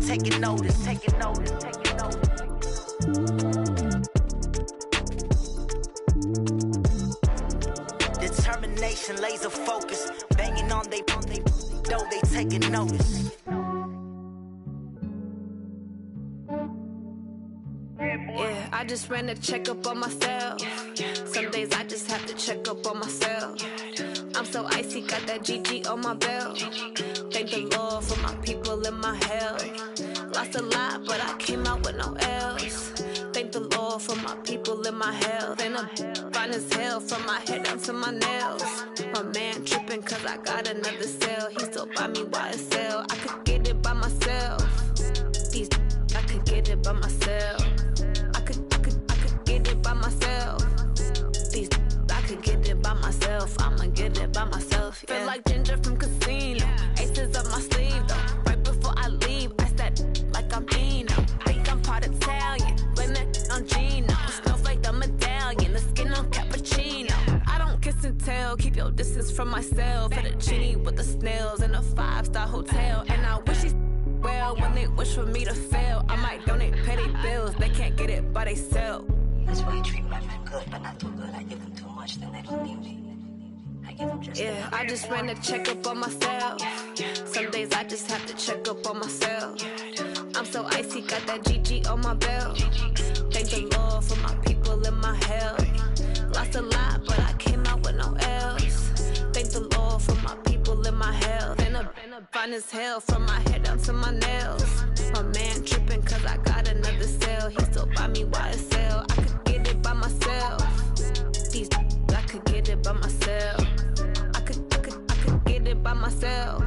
taking notice, taking notice, taking notice. Determination, laser focus, banging on they though they taking notice. Yeah, I just ran a checkup on myself. Some days I just have to check up on myself. I'm so icy, got that GG on my belt. Thank the Lord for my people and my health. Lost a lot, but I came out with no L's. Thank the Lord for my people and my health. And I'm fine as hell from my head down to my nails. My man tripping cause I got another cell. He still buy me YSL. I could get it by myself. These I could get it by myself. I could get it by myself. These I could get it by myself. I'ma get it by myself. Yeah. Feel like Ginger from Casino. Aces up my sleeve though. Right before I leave, I said like I'm Dino. Think I'm part Italian. Blame it on Gino. Snowflake the medallion. The skin on cappuccino. I don't kiss and tell. Keep your distance from myself. At a genie with the snails in a 5-star hotel. And I wish he's well when they wish for me to fail. I might donate petty bills. They can't get it by they sell. That's why you treat my men good, but not too good. I give them too much, then they don't need me. I give them just yeah, I just ran a checkup on myself. Some days I just have to check up on myself. I'm so icy, got that GG on my belt. Thank the Lord for my people and my health. Lost a lot, but I came out with no L's. Thank the Lord for my people and my health. And I'm fine as hell from my head down to my nails. My man tripping cause I got another cell. He still buy me YSL. I could get it by myself. These I could get it by myself. I could get it by myself.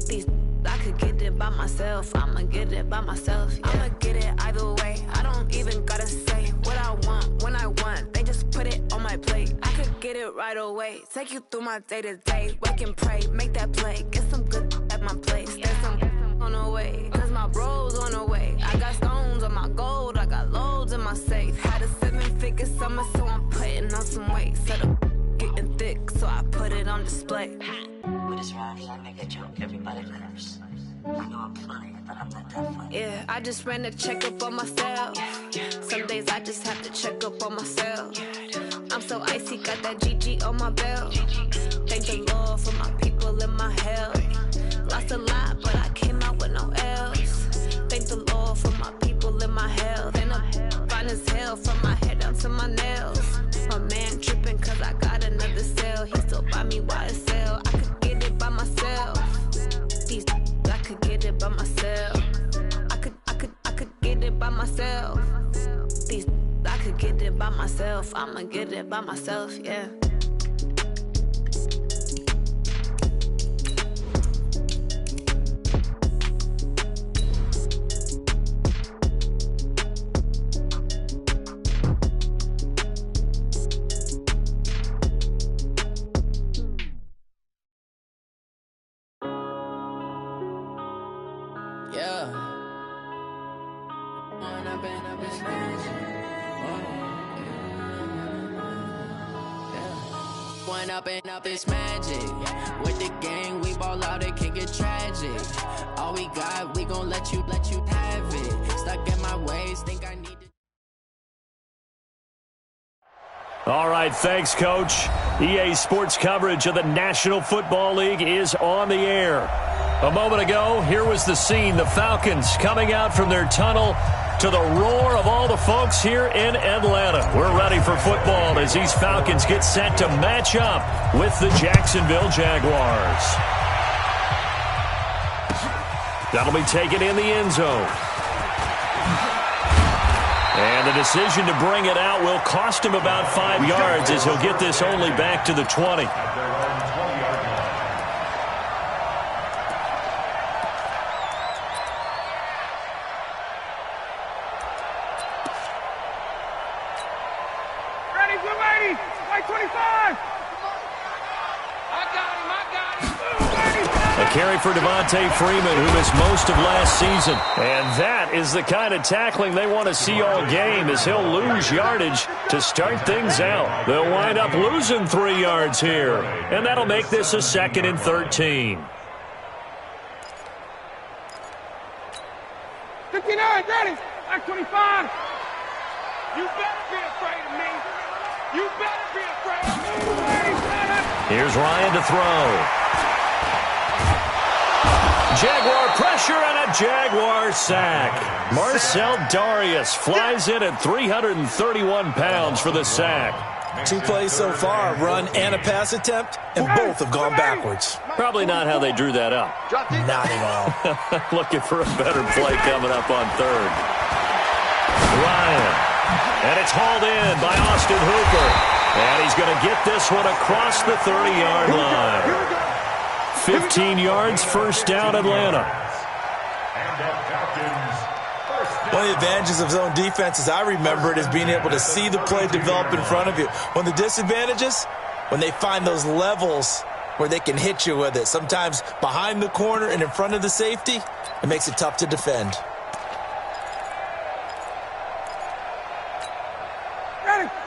These I could get it by myself. I'ma get it by myself. Yeah. I'ma get it either way. I don't even gotta say what I want when I want. They just put it on my plate. I could get it right away. Take you through my day to day. Wake and pray, make that play. Get some good at my place. There's some on the way, cause my bros on the way. I got stones on my gold. I got loads in my safe. Had a 7-figure summer, so I'm putting on some weight. Set up getting thick, so I put it on display. With this round here, I make a joke, everybody laughs. I know I'm funny, but I'm not that funny. Yeah, I just ran a checkup on myself. Some days I just have to check up on myself. I'm so icy, got that GG on my belt. Thank the Lord for my people and my health. Lost a lot, but I came out with no L's. Thank the Lord for my people and my health. And I'm fine as hell from my head down to my nails. My man tripping cause I got another cell. He still buy me YSL. I could get it by myself. These I could get it by myself. I could get it by myself. These I could get it by myself. I'ma get it by myself, yeah. Up is magic. With the gang, we ball out, it can get tragic. All we got, we gon' let you have it. Stuck in my ways, think I need it. All right, thanks, Coach. EA Sports coverage of the National Football League is on the air. A moment ago, here was the scene. The Falcons coming out from their tunnel to the roar of all the folks here in Atlanta. We're ready for football as these Falcons get set to match up with the Jacksonville Jaguars. That'll be taken in the end zone. And the decision to bring it out will cost him about 5 yards as he'll get this only back to the 20. Carry for Devontae Freeman, who missed most of last season. And that is the kind of tackling they want to see all game, as he'll lose yardage to start things out. They'll wind up losing 3 yards here, and that'll make this a 2nd and 13. 59, ready. Back 25. You better be afraid of me. You better be afraid of me. Here's Ryan to throw. Jaguar pressure and a Jaguar sack. Marcel Darius flies in at 331 pounds for the sack. 2 plays so far, run and a pass attempt, and both have gone backwards. Probably not how they drew that up. Not at all. Looking for a better play coming up on third. Ryan. And it's hauled in by Austin Hooper. And he's going to get this one across the 30-yard line. 15 yards, first down, Atlanta. One of the advantages of zone defense, as I remember it, is being able to see the play develop in front of you. One of the disadvantages, when they find those levels where they can hit you with it, sometimes behind the corner and in front of the safety, it makes it tough to defend.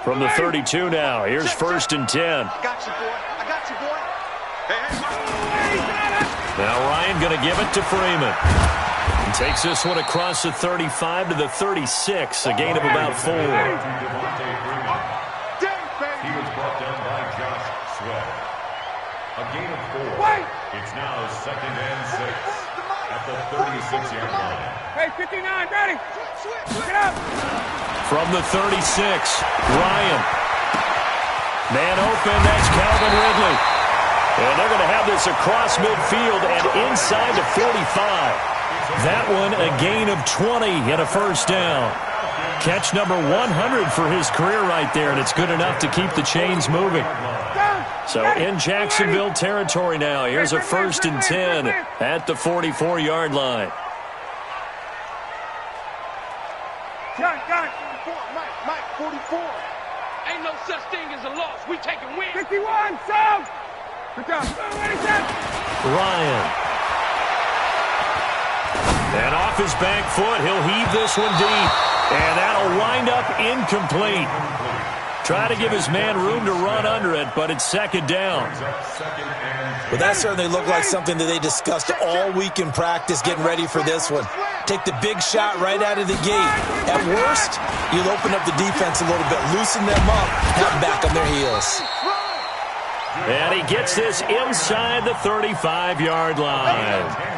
From the 32 now, here's first and 10. I got you, boy. I got you, boy. Now Ryan going to give it to Freeman. He takes this one across the 35 to the 36, a gain of about 4. He was brought down by Josh Sweat. A gain of 4. It's now second and 6 at the 36-yard line. Hey, 59, ready. Get up. From the 36, Ryan. Man open, that's Calvin Ridley. And they're going to have this across midfield and inside the 45. That one a gain of 20 and a first down. Catch number 100 for his career right there, and it's good enough to keep the chains moving. So in Jacksonville territory now, here's a first and 10 at the 44-yard line. Got 44. Ain't no such thing as a loss. We taking wins. 51, Sam. Good job. Ryan. And off his back foot, he'll heave this one deep. And that'll wind up incomplete. Try to give his man room to run under it, but it's second down. Well, that certainly looked like something that they discussed all week in practice, getting ready for this one. Take the big shot right out of the gate. At worst, you'll open up the defense a little bit, loosen them up, have them back on their heels. And he gets this inside the 35-yard line.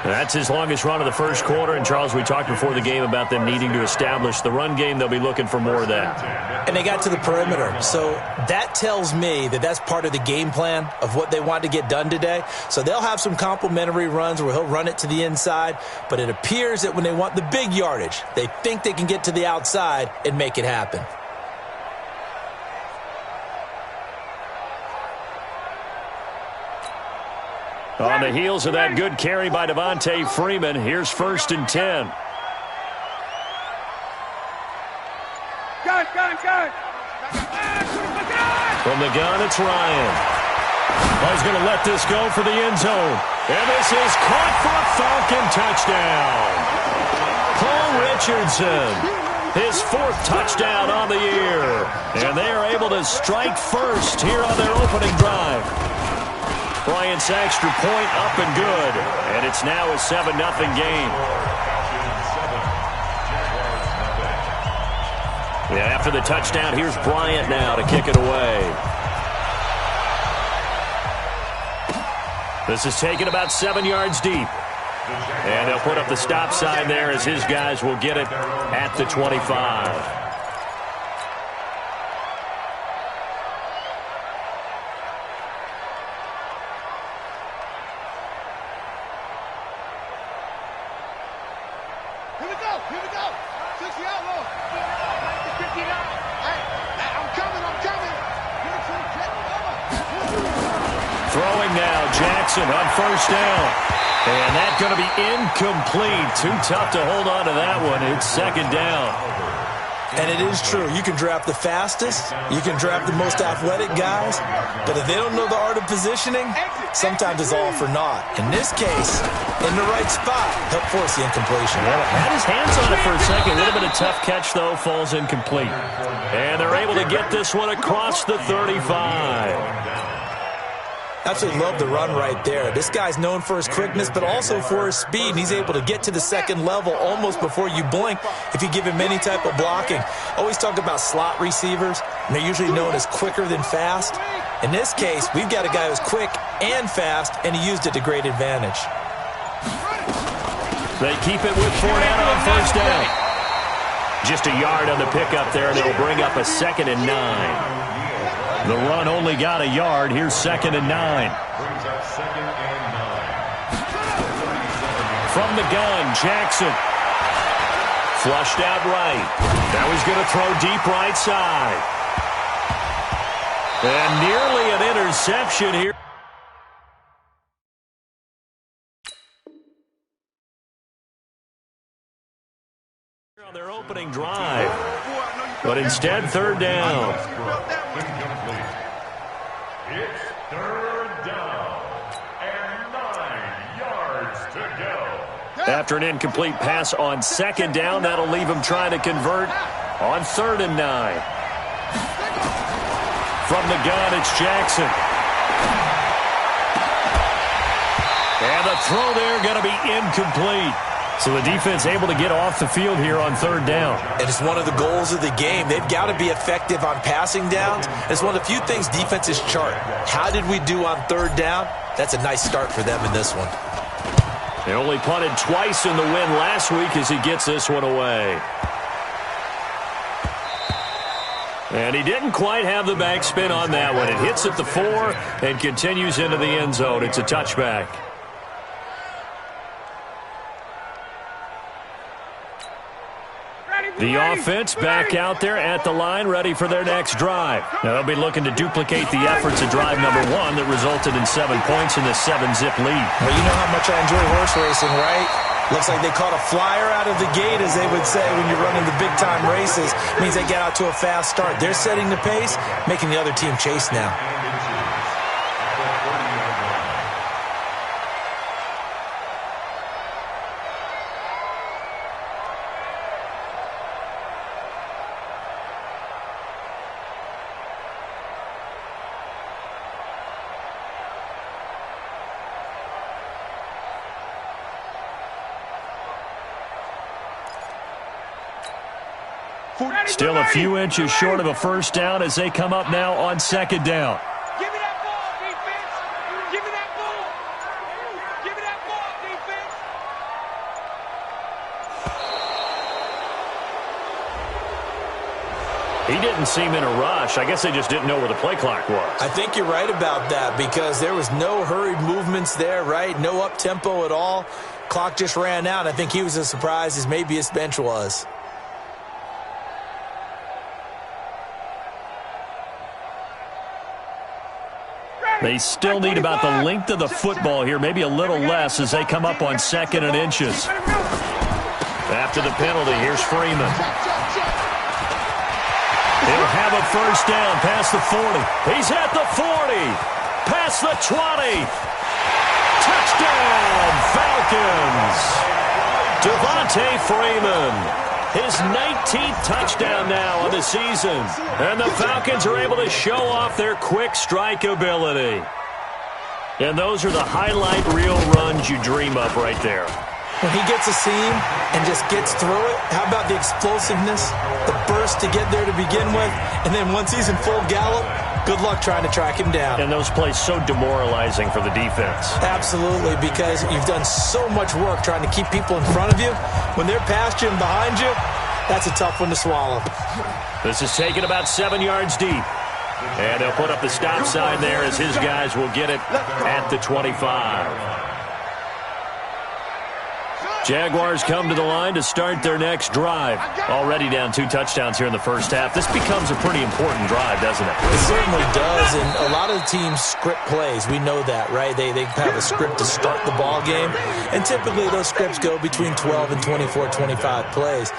That's his longest run of the first quarter. And, Charles, we talked before the game about them needing to establish the run game. They'll be looking for more of that. And they got to the perimeter. So that tells me that that's part of the game plan of what they want to get done today. So they'll have some complimentary runs where he'll run it to the inside. But it appears that when they want the big yardage, they think they can get to the outside and make it happen. On the heels of that good carry by Devontae Freeman, here's first and 10. From the gun, it's Ryan. He's going to let this go for the end zone. And this is caught for a Falcon touchdown. Paul Richardson, his 4th touchdown on the year. And they are able to strike first here on their opening drive. Bryant's extra point up and good. And it's now a 7-0 game. Yeah, after the touchdown, here's Bryant now to kick it away. This is taken about 7 yards deep. And they'll put up the stop sign there as his guys will get it at the 25. On first down. And that's going to be incomplete. Too tough to hold on to that one. It's second down. And it is true. You can draft the fastest. You can draft the most athletic guys. But if they don't know the art of positioning, sometimes it's all for naught. In this case, in the right spot, help force the incompletion. Had his hands on it for a second. A little bit of tough catch, though. Falls incomplete. And they're able to get this one across the 35. Absolutely love the run right there. This guy's known for his quickness, but also for his speed, and he's able to get to the second level almost before you blink if you give him any type of blocking. Always talk about slot receivers, and they're usually known as quicker than fast. In this case, we've got a guy who's quick and fast, and he used it to great advantage. They keep it with Fournette on first down. Just a yard on the pickup there, and it'll bring up a 2nd and 9. The run only got a yard. Here's 2nd and 9. Brings up 2nd and 9. From the gun, Jackson. Flushed out right. Now he's going to throw deep right side. And nearly an interception here. On their opening drive. But instead, 3rd down. It's 3rd down and 9 yards to go. After an incomplete pass on 2nd down, that'll leave him trying to convert on 3rd and 9. From the gun, it's Jackson. And the throw there going to be incomplete. So the defense able to get off the field here on 3rd down. And it's one of the goals of the game. They've got to be effective on passing downs. It's one of the few things defenses chart. How did we do on 3rd down? That's a nice start for them in this one. They only punted twice in the win last week as he gets this one away. And he didn't quite have the backspin on that one. It hits at the 4 and continues into the end zone. It's a touchback. The offense back out there at the line, ready for their next drive. Now they'll be looking to duplicate the efforts of drive number 1 that resulted in 7 points in the 7-zip lead. Well, you know how much I enjoy horse racing, right? Looks like they caught a flyer out of the gate, as they would say when you're running the big-time races. It means they get out to a fast start. They're setting the pace, making the other team chase now. Still a few inches short of a first down as they come up now on 2nd down. Give me that ball, defense. Give me that ball. Give me that ball, defense. He didn't seem in a rush. I guess they just didn't know where the play clock was. I think you're right about that because there was no hurried movements there, right? No up-tempo at all. Clock just ran out. I think he was as surprised as maybe his bench was. They still need about the length of the football here, maybe a little less as they come up on 2nd and inches. After the penalty, here's Freeman. He'll have a first down past the 40. He's at the 40. Past the 20. Touchdown, Falcons. Devontae Freeman. His 19th touchdown now of the season. And the Falcons are able to show off their quick strike ability. And those are the highlight reel runs you dream of right there. When he gets a seam and just gets through it, how about the explosiveness, the burst to get there to begin with, and then once he's in full gallop, good luck trying to track him down. And those plays so demoralizing for the defense. Absolutely, because you've done so much work trying to keep people in front of you. When they're past you and behind you, that's a tough one to swallow. This is taken about 7 yards deep. And they'll put up the stop sign there as his guys will get it at the 25. Jaguars come to the line to start their next drive. Already down 2 touchdowns here in the first half. This becomes a pretty important drive, doesn't it? It certainly does, and a lot of the teams script plays. We know that, right? They have a script to start the ball game, and typically those scripts go between 12 and 24, 25 plays.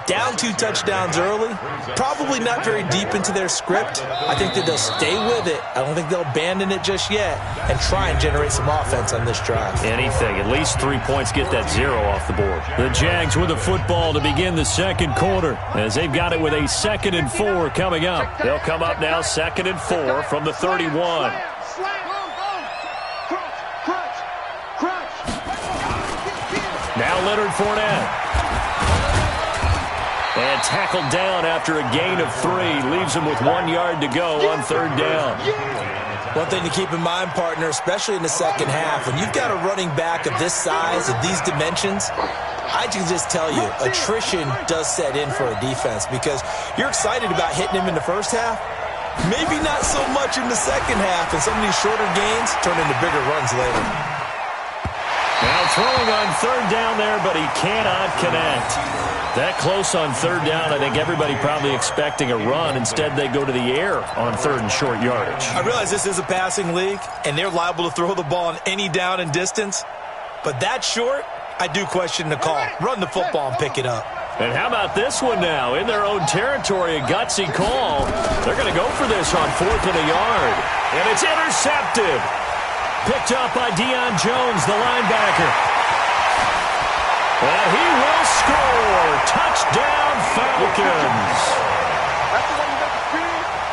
Down 2 touchdowns early, probably not very deep into their script. I think that they'll stay with it. I don't think they'll abandon it just yet and try and generate some offense on this drive. Anything. At least 3 points, get that 0 off the board. The Jags with the football to begin the second quarter as they've got it with a 2nd and 4 coming up. They'll come up now 2nd and 4 from the 31. Now Leonard Fournette. And tackled down after a gain of 3. Leaves him with 1 yard to go on 3rd down. One thing to keep in mind, partner, especially in the second half, when you've got a running back of this size, of these dimensions, I can just tell you, attrition does set in for a defense because you're excited about hitting him in the first half. Maybe not so much in the second half, and some of these shorter gains turn into bigger runs later. Now throwing on 3rd down there, but he cannot connect. That close on 3rd down, I think everybody probably expecting a run. Instead, they go to the air on 3rd and short yardage. I realize this is a passing league, and they're liable to throw the ball on any down and distance. But that short, I do question the call. Run the football and pick it up. And how about this one now? In their own territory, a gutsy call. They're going to go for this on 4th and a yard. And it's intercepted. Picked up by Deion Jones, the linebacker. And he will score. Touchdown, Falcons.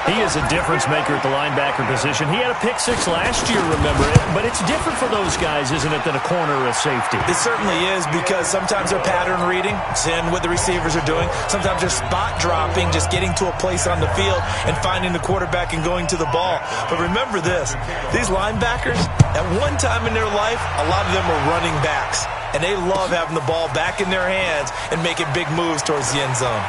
He is a difference maker at the linebacker position. He had a pick 6 last year, remember it. But it's different for those guys, isn't it, than a corner or a safety? It certainly is because sometimes they're pattern reading, seeing what the receivers are doing. Sometimes they're spot dropping, just getting to a place on the field and finding the quarterback and going to the ball. But remember this, these linebackers, at one time in their life, a lot of them are running backs. And they love having the ball back in their hands and making big moves towards the end zone.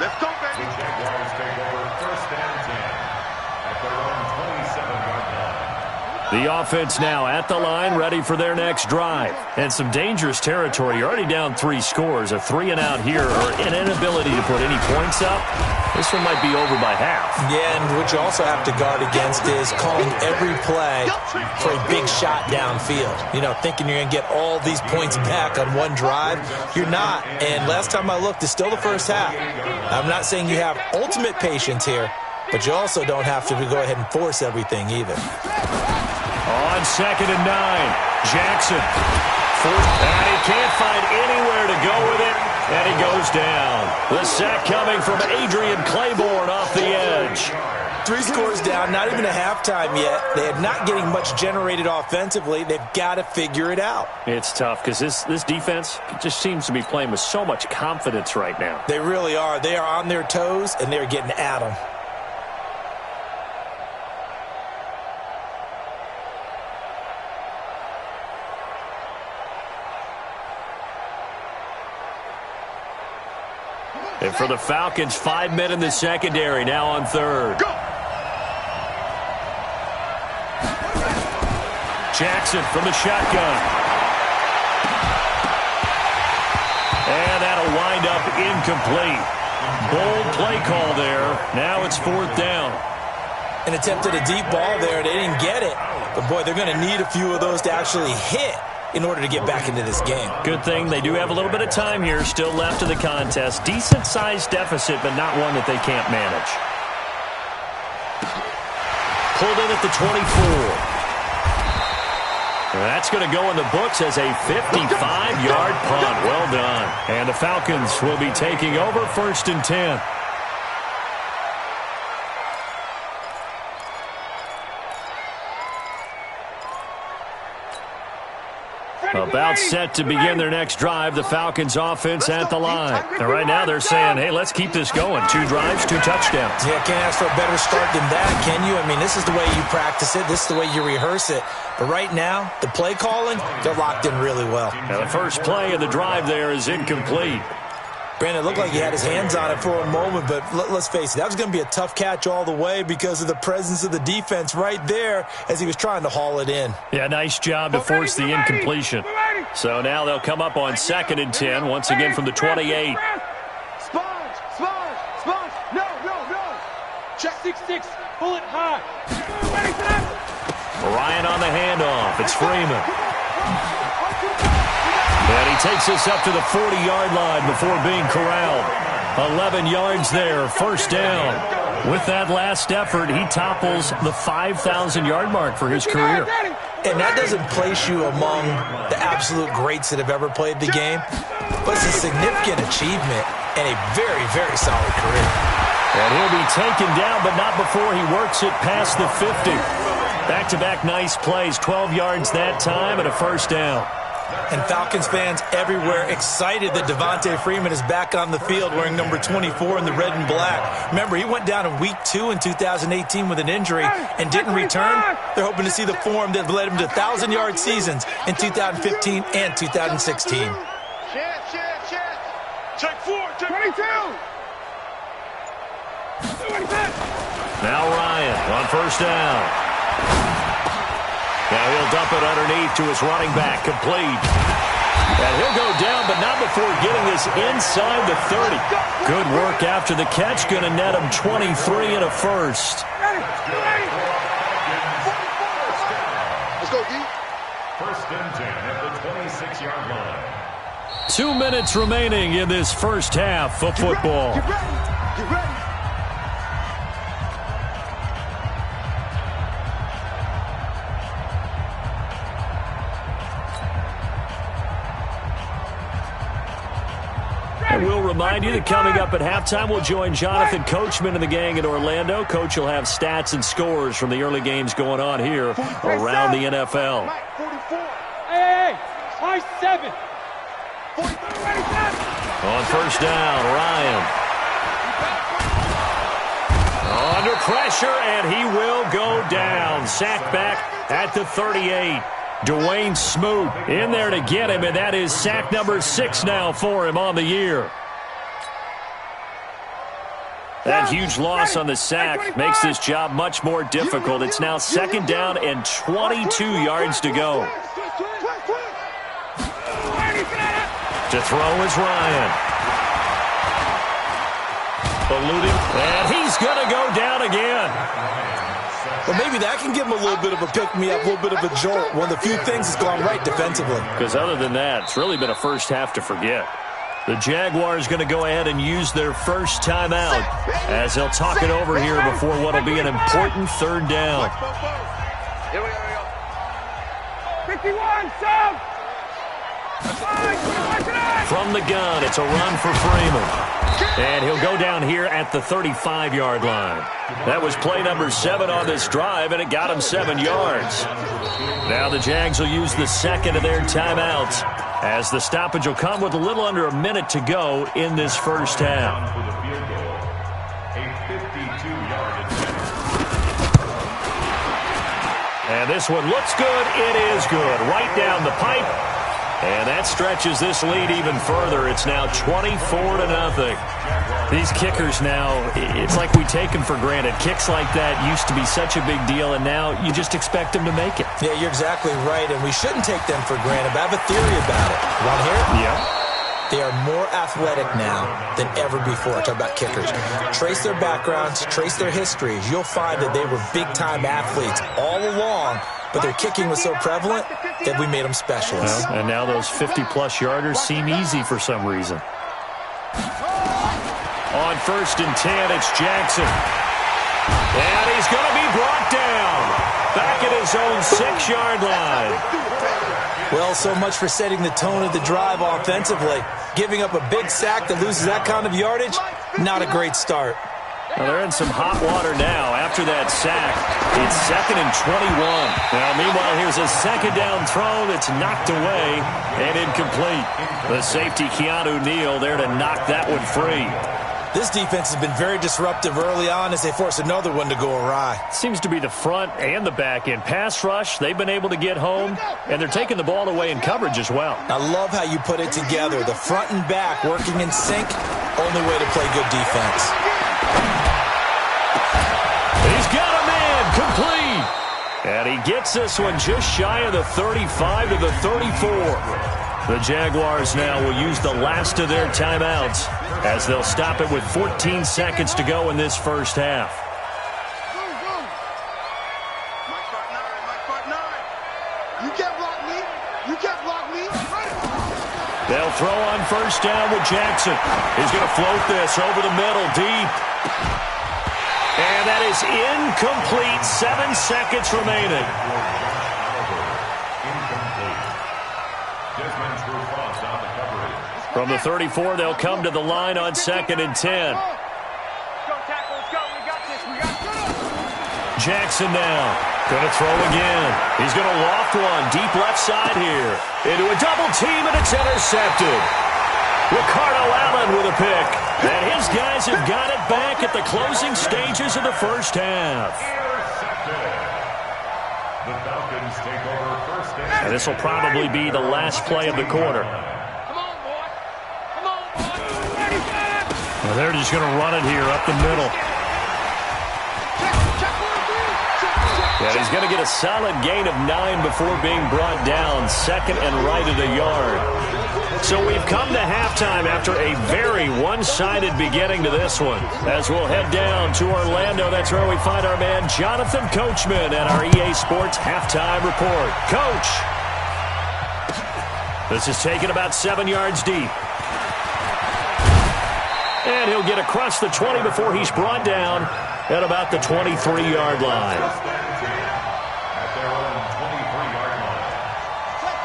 Let's go, baby. The Jaguars take over 1st and 10 at their own 27-yard line. The offense now at the line, ready for their next drive. And some dangerous territory. You're already down 3 scores. A 3-and-out here or an inability to put any points up. This one might be over by half. Yeah, and what you also have to guard against is calling every play for a big shot downfield. You know, thinking you're going to get all these points back on one drive. You're not. And last time I looked, it's still the first half. I'm not saying you have ultimate patience here, but you also don't have to go ahead and force everything either. On 2nd and 9, Jackson. And he can't find anywhere to go with it, and he goes down. The sack coming from Adrian Claiborne off the edge. 3 scores down, not even a halftime yet. They are not getting much generated offensively. They've got to figure it out. It's tough because this defense just seems to be playing with so much confidence right now. They really are. They are on their toes, and they're getting at them. And for the Falcons, 5 men in the secondary, now on 3rd. Go. Jackson from the shotgun. And that'll wind up incomplete. Bold play call there. Now it's 4th down. An attempt at a deep ball there. They didn't get it. But, boy, they're going to need a few of those to actually hit in order to get back into this game. Good thing they do have a little bit of time here still left in the contest. Decent-sized deficit, but not one that they can't manage. Pulled in at the 24. That's going to go in the books as a 55-yard punt. Well done. And the Falcons will be taking over 1st and 10. About set to begin their next drive, the Falcons offense at the line. And right now they're saying, hey, let's keep this going. 2 drives, 2 touchdowns. Yeah, can't ask for a better start than that, can you? I mean, this is the way you practice it. This is the way you rehearse it. But right now, the play calling, they're locked in really well. Now the first play of the drive there is incomplete. Brandon, it looked like he had his hands on it for a moment, but let's face it, that was going to be a tough catch all the way because of the presence of the defense right there as he was trying to haul it in. Yeah, nice job to force the incompletion. So now they'll come up on 2nd and 10, once again from the 28. Sponge. No. Check 6-6. Pull it high. Ryan on the handoff. It's Freeman. And he takes us up to the 40-yard line before being corralled. 11 yards there, 1st down. With that last effort, he topples the 5,000-yard mark for his career. And that doesn't place you among the absolute greats that have ever played the game, but it's a significant achievement and a very, very solid career. And he'll be taken down, but not before he works it past the 50. Back-to-back nice plays, 12 yards that time and a first down. And Falcons fans everywhere excited that Devontae Freeman is back on the field wearing number 24 in the red and black. Remember, he went down in Week 2 in 2018 with an injury and didn't return. They're hoping to see the form that led him to 1,000-yard seasons in 2015 and 2016. Check 4, 22. Now Ryan on first down. Now he'll dump it underneath to his running back, complete. And he'll go down, but not before getting this inside the 30. Good work after the catch, going to net him 23 and a first. Let's go, D. First and 10 at the 26-yard line. 2 minutes remaining in this first half of football. Get ready. Get ready. And we'll remind you that coming up at halftime, we'll join Jonathan Coachman and the gang in Orlando. Coach will have stats and scores from the early games going on here around the NFL. Hey, high 7. On first down, Ryan. Under pressure, and he will go down. Sacked back at the 38. Dwayne Smoot in there to get him, and that is sack number 6 now for him on the year. That huge loss on the sack makes this job much more difficult. It's now second down and 22 yards to go. To throw is Ryan. Eluding, and he's going to go down again. Well, maybe that can give him a little bit of a pick-me-up, a little bit of a jolt. One of the few things that's gone right defensively. Because other than that, it's really been a first half to forget. The Jaguars going to go ahead and use their first timeout as they'll talk it over here before what will be an important third down. Here we go. 51, Sam! From the gun, it's a run for Freeman. And he'll go down here at the 35-yard line. That was play number 7 on this drive, and it got him 7 yards. Now the Jags will use the second of their timeouts as the stoppage will come with a little under a minute to go in this first half. And this one looks good. It is good. Right down the pipe. And that stretches this lead even further. It's now 24-0. These kickers now, it's like we take them for granted. Kicks like that used to be such a big deal, and now you just expect them to make it. Yeah, you're exactly right, and we shouldn't take them for granted. But I have a theory about it. You want to hear it? Yeah. They are more athletic now than ever before. Talk about kickers. Trace their backgrounds, trace their histories. You'll find that they were big-time athletes all along, but their kicking was so prevalent that we made them specialists. Well, and now those 50-plus yarders seem easy for some reason. On first and 10, it's Jackson. And he's going to be brought down back at his own 6-yard line. Well, so much for setting the tone of the drive offensively. Giving up a big sack that loses that kind of yardage, not a great start. Well, they're in some hot water now. After that sack, it's 2nd and 21. Now, meanwhile, here's a second down throw that's knocked away and incomplete. The safety, Keanu Neal, there to knock that one free. This defense has been very disruptive early on as they force another one to go awry. Seems to be the front and the back end. Pass rush, they've been able to get home, and they're taking the ball away in coverage as well. I love how you put it together. The front and back working in sync, only way to play good defense. He's got a man, complete. And he gets this one just shy of the 35 to the 34. The Jaguars now will use the last of their timeouts as they'll stop it with 14 seconds to go in this first half. You can't block me. You can't block me. They'll throw on first down with Jackson. He's going to float this over the middle, deep. And that is incomplete. 7 seconds remaining. From the 34, they'll come to the line on 2nd and 10. Jackson now. Gonna throw again. He's gonna loft one deep left side here. Into a double team, and it's intercepted. Ricardo Allen with a pick. And his guys have got it back at the closing stages of the first half. The Falcons take over first down. And this will probably be the last play of the quarter. Come on, boy. Come on, boy. Well, they're just going to run it here up the middle. And he's going to get a solid gain of 9 before being brought down. Second and right at a yard. So we've come to halftime after a very one-sided beginning to this one. As we'll head down to Orlando, that's where we find our man Jonathan Coachman at our EA Sports Halftime Report. Coach! This is taken about 7 yards deep. And he'll get across the 20 before he's brought down at about the 23-yard line.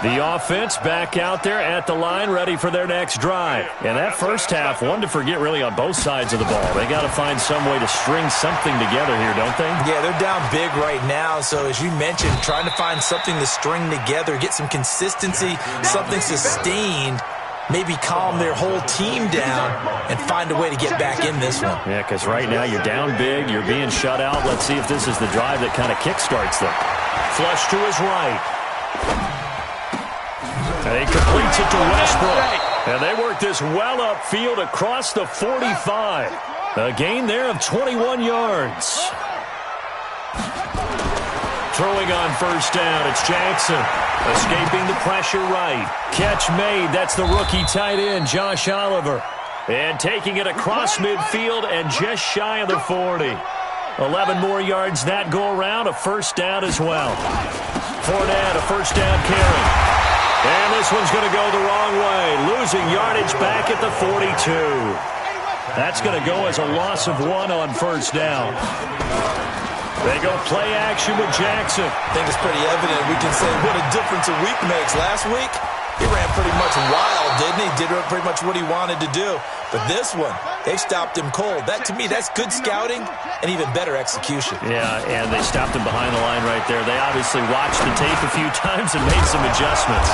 The offense back out there at the line, ready for their next drive. And that first half, one to forget really on both sides of the ball. They got to find some way to string something together here, don't they? Yeah, they're down big right now. So as you mentioned, trying to find something to string together, get some consistency, something sustained, maybe calm their whole team down and find a way to get back in this one. Yeah, because right now you're down big, you're being shut out. Let's see if this is the drive that kind of kickstarts them. Flush to his right. And he completes it to Westbrook. And they work this well upfield across the 45. A gain there of 21 yards. Throwing on first down, it's Jackson. Escaping the pressure right. Catch made. That's the rookie tight end, Josh Oliver. And taking it across midfield and just shy of the 40. 11 more yards that go around. A first down as well. Fournette, a first down carry. And this one's going to go the wrong way. Losing yardage back at the 42. That's going to go as a loss of 1 on first down. They go play action with Jackson. I think it's pretty evident. We can say what a difference a week makes. Last week, he ran pretty much wild, didn't he? Did pretty much what he wanted to do. But this one, they've stopped him cold. That, to me, that's good scouting and even better execution. Yeah, and they stopped him behind the line right there. They obviously watched the tape a few times and made some adjustments.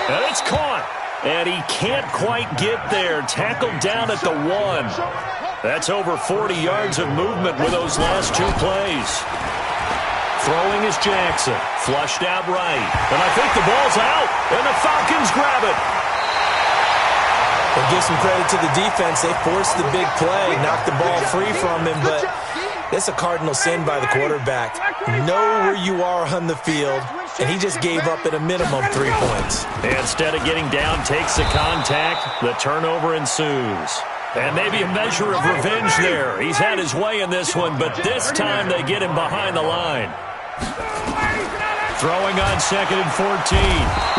And it's caught. And he can't quite get there. Tackled down at the 1. That's over 40 yards of movement with those last 2 plays. Throwing is Jackson. Flushed out right. And I think the ball's out. And the Falcons grab it. We'll give some credit to the defense. They forced the big play, knocked the ball free from him, but it's a cardinal sin by the quarterback. Know where you are on the field, and he just gave up at a minimum 3 points. Instead of getting down, takes the contact. The turnover ensues. And maybe a measure of revenge there. He's had his way in this one, but this time they get him behind the line. Throwing on 2nd and 14.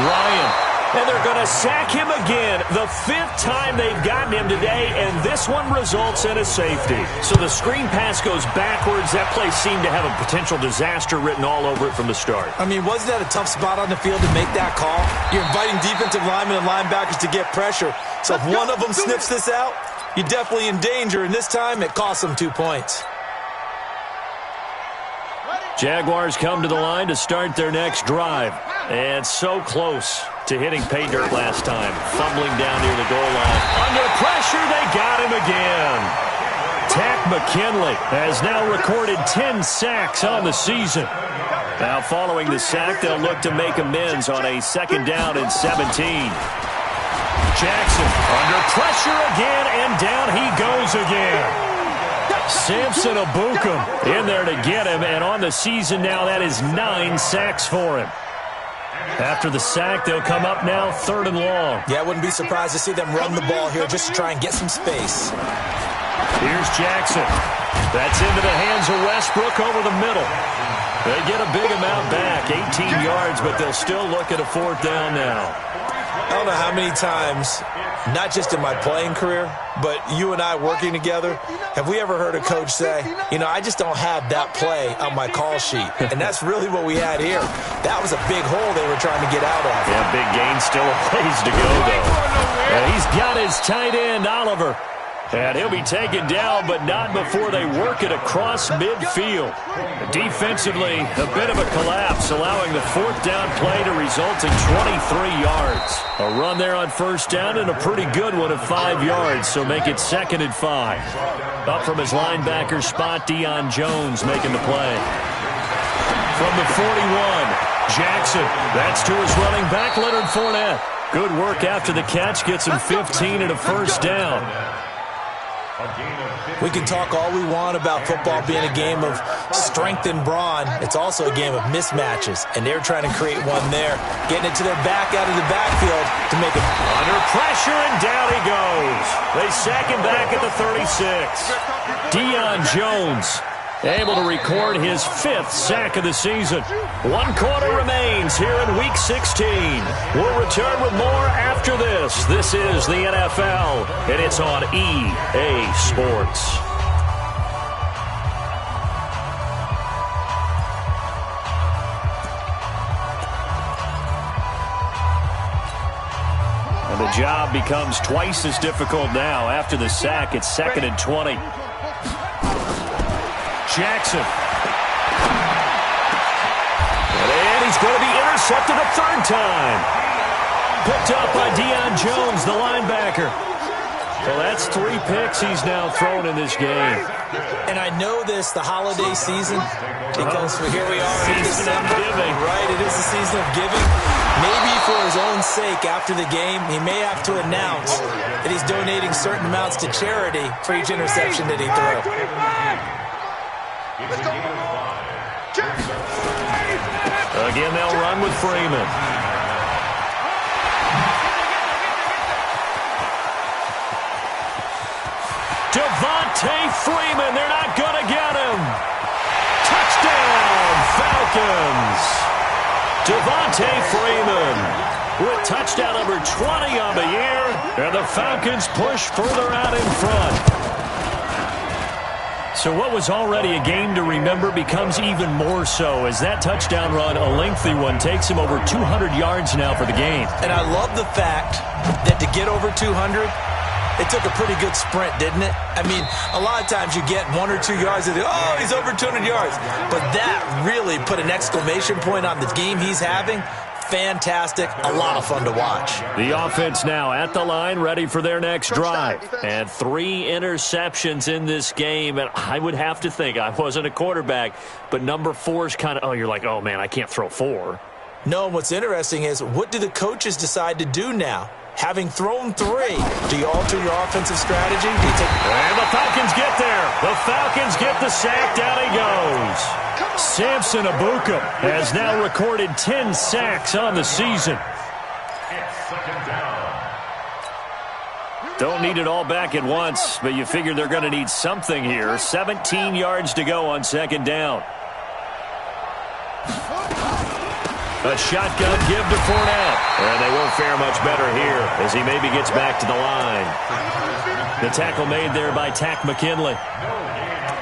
Ryan. And they're going to sack him again. The 5th time they've gotten him today, and this one results in a safety. So the screen pass goes backwards. That play seemed to have a potential disaster written all over it from the start. I mean, wasn't that a tough spot on the field to make that call? You're inviting defensive linemen and linebackers to get pressure. So if one of them sniffs this out, you're definitely in danger, and this time it costs them 2 points. Jaguars come to the line to start their next drive. And so close to hitting pay dirt last time. Fumbling down near the goal line. Under pressure, they got him again. Tack McKinley has now recorded 10 sacks on the season. Now following the sack, they'll look to make amends on a 2nd down and 17. Jackson under pressure again, and down he goes again. Samson Abukum in there to get him, and on the season now, that is 9 sacks for him. After the sack, they'll come up now 3rd and long. Yeah, I wouldn't be surprised to see them run the ball here just to try and get some space. Here's Jackson. That's into the hands of Westbrook over the middle. They get a big amount back, 18 yards, but they'll still look at a 4th down now. I don't know how many times, not just in my playing career, but you and I working together, have we ever heard a coach say, you know, I just don't have that play on my call sheet. And that's really what we had here. That was a big hole they were trying to get out of. Yeah, big gain, still a ways to go, though. And he's got his tight end, Oliver. And he'll be taken down, but not before they work it across midfield. Defensively, a bit of a collapse, allowing the fourth down play to result in 23 yards. A run there on first down and a pretty good one of 5 yards, so make it 2nd and 5. Up from his linebacker spot, Deion Jones making the play. From the 41, Jackson. That's to his running back, Leonard Fournette. Good work after the catch, gets him 15 and a first down. We can talk all we want about football being a game of strength and brawn. It's also a game of mismatches, and they're trying to create one there, getting it to their back out of the backfield to make it. Under pressure, and down he goes. They sack him back at the 36. Deion Jones able to record his 5th sack of the season. 1 quarter remains here in Week 16. We'll return with more after this. This is the NFL, and it's on EA Sports. And the job becomes twice as difficult now. After the sack, it's 2nd and 20. Jackson. And he's going to be intercepted a 3rd time. Picked up by Deion Jones, the linebacker. So that's 3 picks he's now thrown in this game. And I know this, the holiday season, because here we are in December. Right, it is the season of giving. Maybe for his own sake, after the game, he may have to announce that he's donating certain amounts to charity for each interception that he threw. Again, they'll run with Freeman. Devontae Freeman, they're not going to get him. Touchdown, Falcons. Devontae Freeman with touchdown number 20 on the year, and the Falcons push further out in front. So what was already a game to remember becomes even more so as that touchdown run, a lengthy one, takes him over 200 yards now for the game. And I love the fact that to get over 200, it took a pretty good sprint, didn't it? I mean, a lot of times you get 1 or 2 yards and oh, he's over 200 yards. But that really put an exclamation point on the game he's having. Fantastic. A lot of fun to watch. The offense now at the line, ready for their next drive. And 3 interceptions in this game. And I would have to think, I wasn't a quarterback, but number 4 is kind of, you're like, oh, man, I can't throw 4. No, what's interesting is, what do the coaches decide to do now? Having thrown 3, do you alter your offensive strategy? Do you take... And the Falcons get there. The Falcons get the sack. Down he goes. Samson Abuka has now recorded 10 sacks on the season. Don't need it all back at once, but you figure they're going to need something here. 17 yards to go on 2nd down. A shotgun give to Fournette. And they won't fare much better here as he maybe gets back to the line. The tackle made there by Tack McKinley.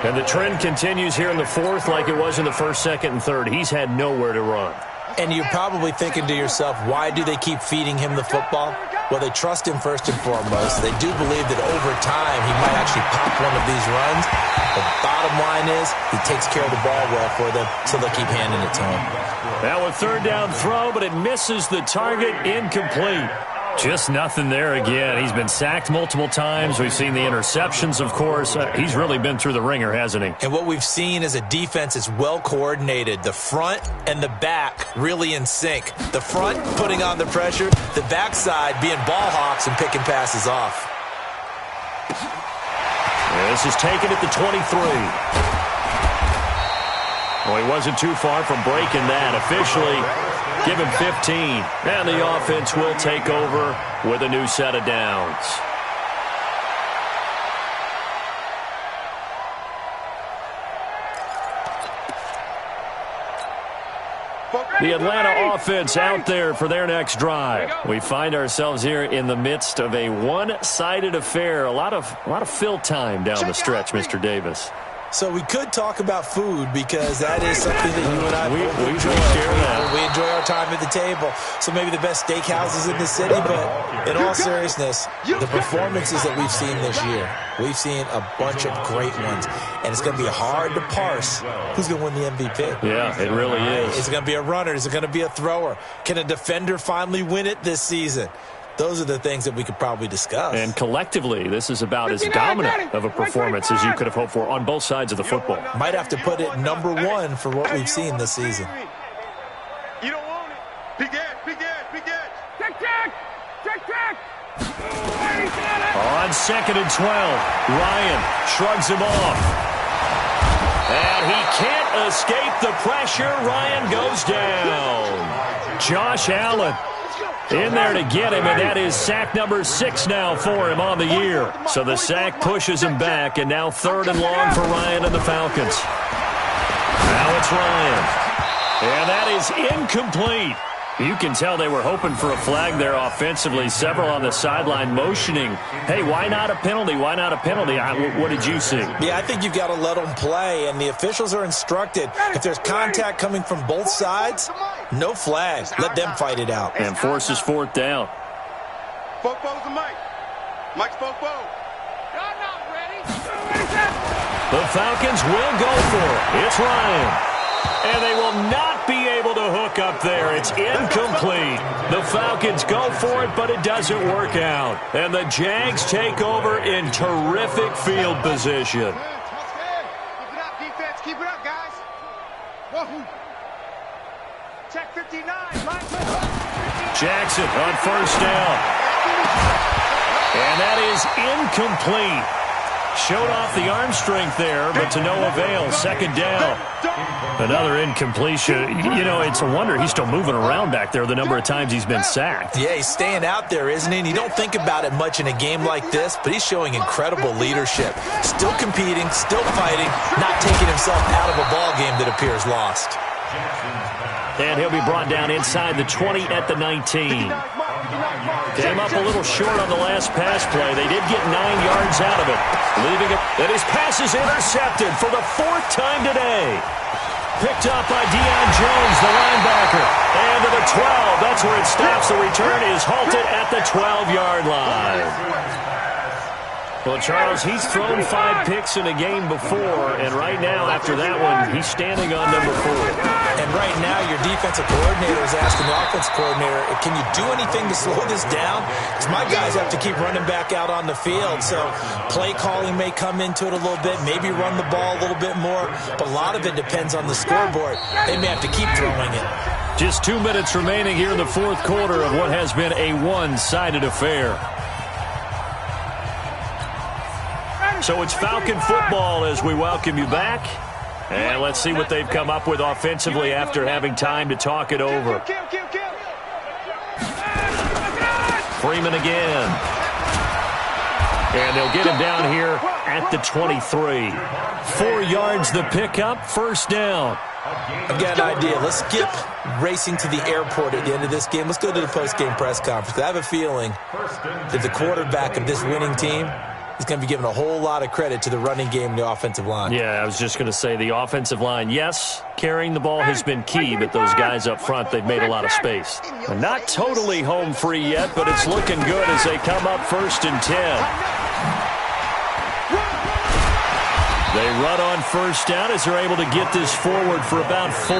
And the trend continues here in the 4th like it was in the 1st, 2nd, and 3rd. He's had nowhere to run. And you're probably thinking to yourself, why do they keep feeding him the football? Well, they trust him first and foremost. They do believe that over time he might actually pop one of these runs. The bottom line is he takes care of the ball well for them, so they'll keep handing it to him. Now a 3rd down throw, but it misses the target, incomplete. Just nothing there again. He's been sacked multiple times. We've seen the interceptions, of course. He's really been through the ringer, hasn't he? And what we've seen is a defense that's well coordinated. The front and the back really in sync. The front putting on the pressure, the backside being ball hawks and picking passes off. This is taken at the 23. Well, he wasn't too far from breaking that. Officially, give him 15. And the offense will take over with a new set of downs. The Atlanta offense out there for their next drive. We find ourselves here in the midst of a one-sided affair. A lot of fill time down the stretch, Mr. Davis. So we could talk about food because that is something that you and I we enjoy. We enjoy our time at the table. So maybe the best steakhouses in the city, but in all seriousness, the performances that we've seen this year, we've seen a bunch of great ones. And it's going to be hard to parse who's going to win the MVP. Yeah, it really is. Is it going to be a runner? Is it going to be a thrower? Can a defender finally win it this season? Those are the things that we could probably discuss. And collectively, this is about as dominant of a performance as you could have hoped for on both sides of the football. Might have to put it number one for what we've seen this season. You don't want it. Big edge. Check. On 2nd and 12, Ryan shrugs him off. And he can't escape the pressure. Ryan goes down. Josh Allen in there to get him, and that is sack number 6 now for him on the year. So the sack pushes him back, and now 3rd and long for Ryan and the Falcons. Now it's Ryan. And that is incomplete. You can tell they were hoping for a flag there offensively. Several on the sideline motioning, hey, why not a penalty? Why not a penalty? What did you see? Yeah, I think you've got to let them play, and the officials are instructed. If there's contact coming from both sides, no flag. Let them fight it out. And forces 4th down. Fofo's the Mike. Mike's Fofo. Y'all not ready. The Falcons will go for it. It's Ryan. And they will not be able to hook up there. It's incomplete. The Falcons go for it, but it doesn't work out. And the Jags take over in terrific field position. Keep it up, defense. Keep it up, guys. Whoa. Check 59. Jackson on 1st down. And that is incomplete. Showed off the arm strength there, but to no avail. 2nd down. Another incompletion. You know, it's a wonder he's still moving around back there the number of times he's been sacked. Yeah, he's staying out there, isn't he? And you don't think about it much in a game like this, but he's showing incredible leadership. Still competing, still fighting, not taking himself out of a ball game that appears lost. And he'll be brought down inside the 20 at the 19. Came up a little short on the last pass play. They did get 9 yards out of it, leaving it. And his pass is intercepted for the 4th time today. Picked up by Deion Jones, the linebacker. And to the 12. That's where it stops. The return is halted at the 12-yard line. Well, Charles, he's thrown 5 picks in a game before, and right now, after that one, he's standing on number 4. And right now, your defensive coordinator is asking the offensive coordinator, can you do anything to slow this down? Because my guys have to keep running back out on the field. So play calling may come into it a little bit, maybe run the ball a little bit more, but a lot of it depends on the scoreboard. They may have to keep throwing it. Just 2 minutes remaining here in the 4th quarter of what has been a one-sided affair. So it's Falcon football as we welcome you back. And let's see what they've come up with offensively after having time to talk it over. Freeman again. And they'll get him down here at the 23. 4 yards the pickup, 1st down. I've got an idea. Let's skip racing to the airport at the end of this game. Let's go to the post-game press conference. I have a feeling that the quarterback of this winning team is going to be giving a whole lot of credit to the running game and the offensive line. Yeah, I was just going to say the offensive line, yes, carrying the ball has been key, but those guys up front, they've made a lot of space. And not totally home free yet, but it's looking good as they come up 1st and 10. They run on 1st down as they're able to get this forward for about 4.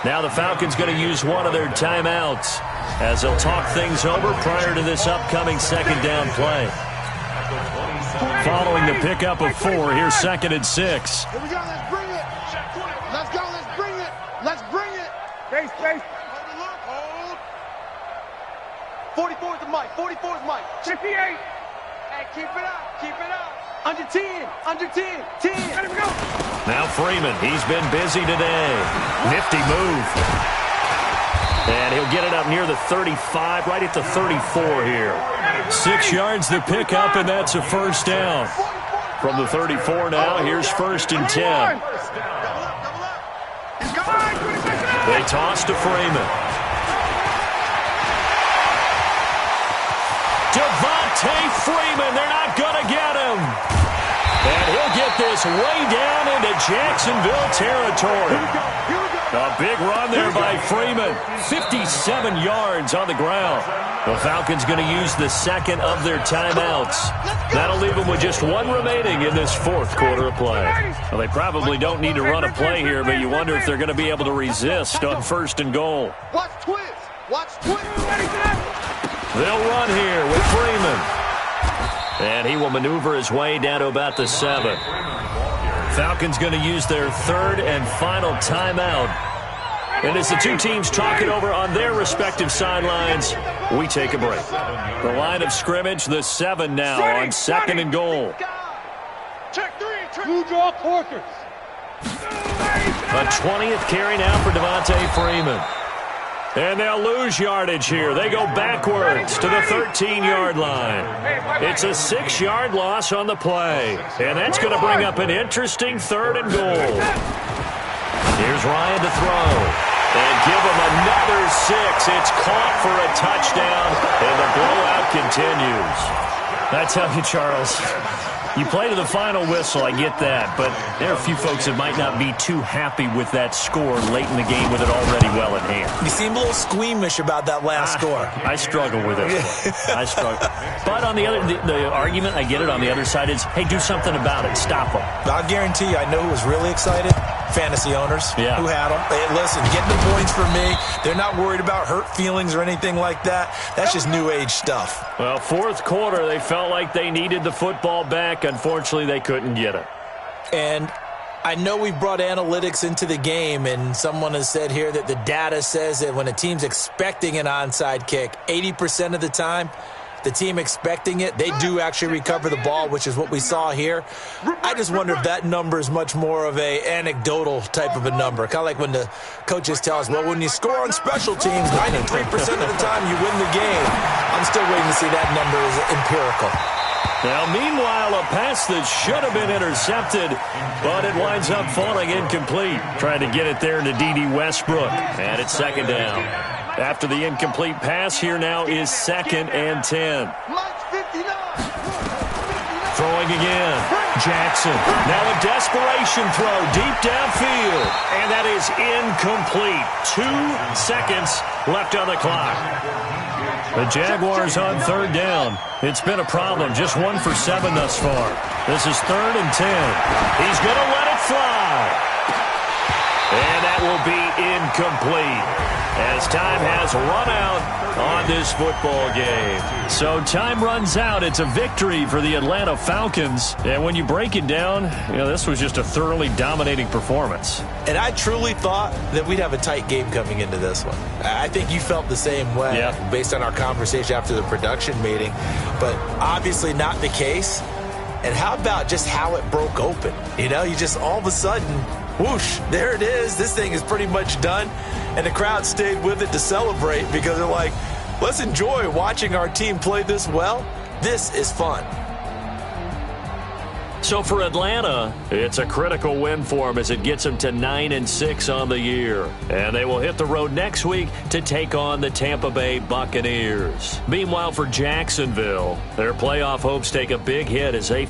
Now the Falcons going to use one of their timeouts as they'll talk things over prior to this upcoming 2nd down play. Following the pickup of 4, here's 2nd and 6. Here we go, let's bring it. Let's go, let's bring it. Let's bring it. Space. Hold. 44 is the mic, 44 is Mike. 58. Hey, keep it up. Under 10, 10. Let him go. Now Freeman, he's been busy today. Nifty move. And he'll get it up near the 35, right at the 34 here. 6 yards the pickup, and that's a 1st down. From the 34 now, here's 1st and 10. They toss to Freeman. Devontae Freeman, they're not going to get him. And he'll get this way down into Jacksonville territory. A big run there by Freeman. 57 yards on the ground. The Falcons going to use the second of their timeouts. That'll leave them with just one remaining in this fourth quarter of play. Well, they probably don't need to run a play here, but you wonder if they're going to be able to resist on 1st and goal. Watch twist. Watch twist. They'll run here with Freeman. And he will maneuver his way down to about the 7. Falcons going to use their third and final timeout. And as the two teams talk it over on their respective sidelines, we take a break. The line of scrimmage, the 7 now on 2nd and goal. Check 3. Two draw corkers. A 20th carry now for Devontae Freeman. And they'll lose yardage here. They go backwards to the 13-yard line. It's a 6-yard loss on the play. And that's going to bring up an interesting 3rd and goal. Here's Ryan to throw. And give him another 6. It's caught for a touchdown. And the blowout continues. I tell you, Charles, you play to the final whistle, I get that, but there are a few folks that might not be too happy with that score late in the game with it already well in hand. You seem a little squeamish about that last score. I struggle with it. I struggle. But on the other, the argument, I get it, on the other side is, hey, do something about it. Stop them. I'll guarantee you, I know who was really excited. Fantasy owners who had them. Hey, listen, getting the points for me. They're not worried about hurt feelings or anything like that. That's just new age stuff. Well, fourth quarter, they felt like they needed the football back. Unfortunately, they couldn't get it. And I know we brought analytics into the game, and someone has said here that the data says that when a team's expecting an onside kick, 80% of the time, the team expecting it, they do actually recover the ball, which is what we saw here. I just wonder if that number is much more of a anecdotal type of a number. Kind of like when the coaches tell us, well, when you score on special teams, 93% of the time you win the game. I'm still waiting to see that number is empirical. Now, meanwhile, a pass that should have been intercepted, but it winds up falling incomplete. Trying to get it there to D.D. Westbrook, and it's 2nd down. After the incomplete pass, here now is 2nd and 10. Throwing again. Jackson. Now a desperation throw deep downfield. And that is incomplete. 2 seconds left on the clock. The Jaguars on 3rd down. It's been a problem. Just 1 for 7 thus far. This is 3rd and 10. He's going to let it fly. And that will be incomplete as time has run out on this football game. So time runs out. It's a victory for the Atlanta Falcons. And when you break it down, this was just a thoroughly dominating performance. And I truly thought that we'd have a tight game coming into this one. I think you felt the same way based on our conversation after the production meeting. But obviously not the case. And how about just how it broke open? You just all of a sudden, whoosh, there it is. This thing is pretty much done. And the crowd stayed with it to celebrate because they're like, let's enjoy watching our team play this well. This is fun. So for Atlanta, it's a critical win for them as it gets them to 9-6 on the year. And they will hit the road next week to take on the Tampa Bay Buccaneers. Meanwhile, for Jacksonville, their playoff hopes take a big hit as they